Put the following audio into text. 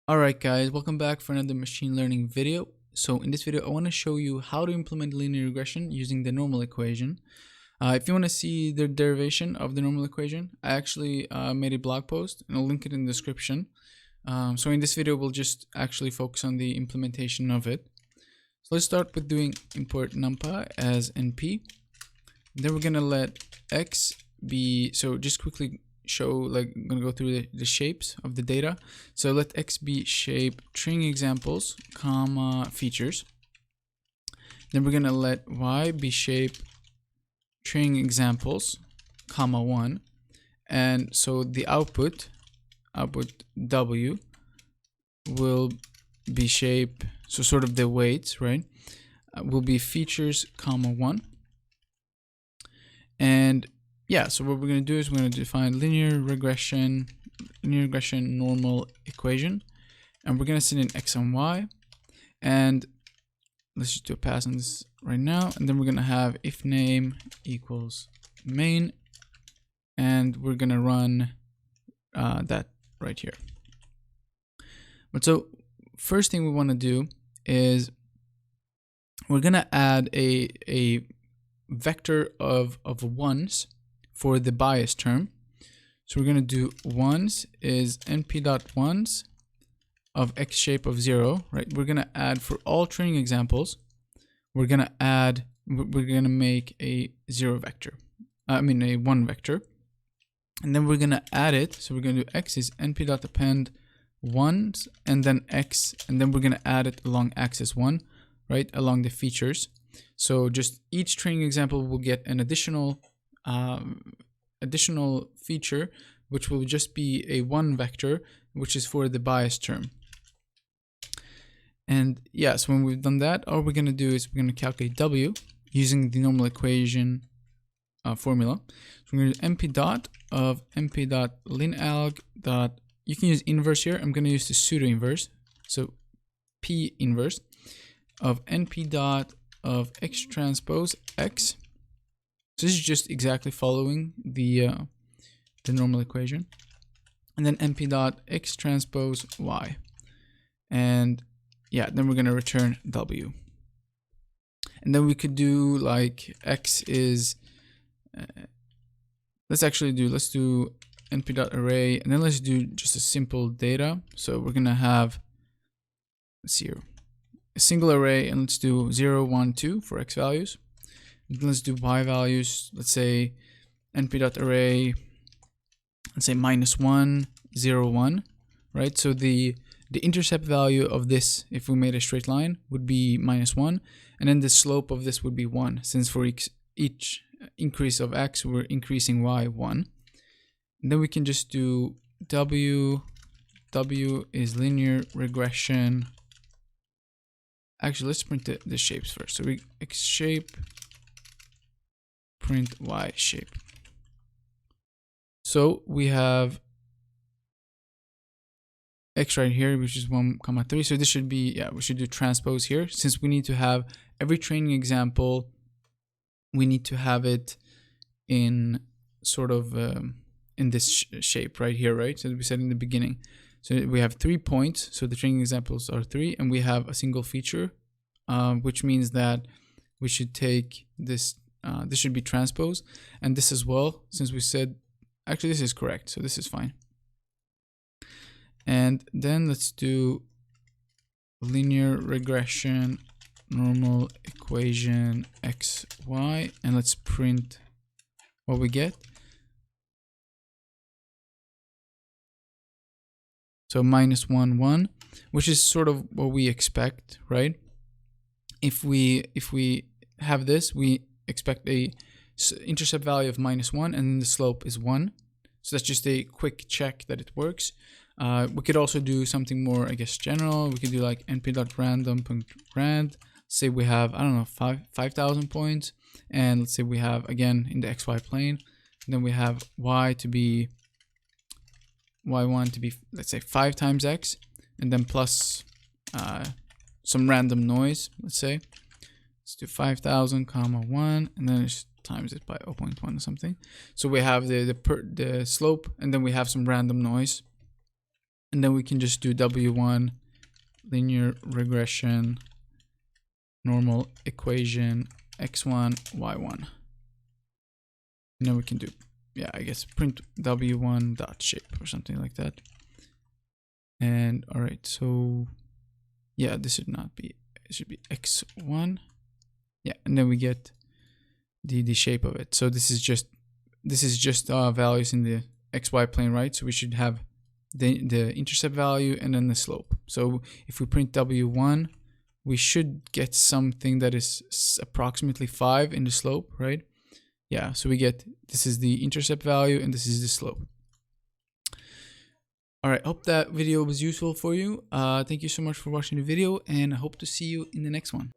Alright guys, welcome back for another machine learning video. So in this video I want to show you how to implement linear regression using the normal equation. If you want to see the derivation of the normal equation, I actually made a blog post and I'll link it in the description. So in this video we'll just actually focus on the implementation of it. So let's start with doing import numpy as np. Then we're gonna let x be, so just quickly show, like I'm gonna go through the shapes of the data. So let x be shape training examples comma features. Then we're gonna let y be shape training examples comma 1, and so the output w will be shape, so sort of the weights, right, will be features comma 1. And yeah, so what we're going to do is we're going to define linear regression normal equation, and we're going to send in x and y, and let's just do a pass on this right now. And then we're going to have if name equals main, and we're going to run that right here. But so first thing we want to do is we're going to add a vector of ones for the bias term. So we're going to do ones is np.ones of x shape of 0, right? We're going to add for all training examples, we're going to make a 0 vector, a 1 vector, and then we're going to add it. So we're going to do x is np.append ones and then x, and then we're going to add it along axis 1, right, along the features. So just each training example will get an additional feature, which will just be a 1 vector, which is for the bias term. And yeah, so when we've done that, all we're going to do is we're going to calculate w using the normal equation formula. So we're going to do np dot of np dot linalg dot, you can use inverse here, I'm going to use the pseudo inverse, so p inverse of np dot of x transpose x. So this is just exactly following the normal equation, and then np dot x transpose y, and yeah, then we're going to return w. And then we could do like x is let's do np dot array, and then let's do just a simple data. So we're going to have, let's see here, a single array, and let's do 0 1 2 for x values. Let's do y values. Let's say np.array, let's say -1 0 1, right? So the intercept value of this, if we made a straight line, would be -1, and then the slope of this would be 1, since for each increase of x we're increasing y 1. And then we can just do w is linear regression. Actually, let's print the shapes first. So we x shape print y shape. So we have x right here, which is 1 comma 3. So this should be, yeah, we should do transpose here, since we need to have every training example, we need to have it in sort of in this shape right here, right? So we said in the beginning. So we have 3 points, so the training examples are 3, and we have a single feature, which means that we should take this, this should be transpose, and this as well, since we said, actually this is correct, so this is fine. And then let's do linear regression normal equation x, y, and let's print what we get. So -1 1, which is sort of what we expect, right? If we have this, we expect a intercept value of -1, and then the slope is 1. So that's just a quick check that it works. We could also do something more, I guess, general. We could do like np.random.rand. Say we have, I don't know, 5,000 points, and let's say we have, again, in the xy plane, and then we have y1 to be, let's say, 5 times x, and then plus some random noise, let's say. Let's do 5,000 comma 1, and then just times it by 0.1 or something. So we have the slope, and then we have some random noise. And then we can just do W1 linear regression normal equation x1 y1. And then we can do, yeah, I guess print w1 dot shape or something like that. And all right, so yeah, this should not be, it should be x1. Yeah, and then we get the shape of it. So this is just values in the xy plane, right? So we should have the intercept value and then the slope. So if we print w1, we should get something that is approximately 5 in the slope, right? Yeah, so we get, this is the intercept value and this is the slope. All right, hope that video was useful for you. Thank you so much for watching the video, and I hope to see you in the next one.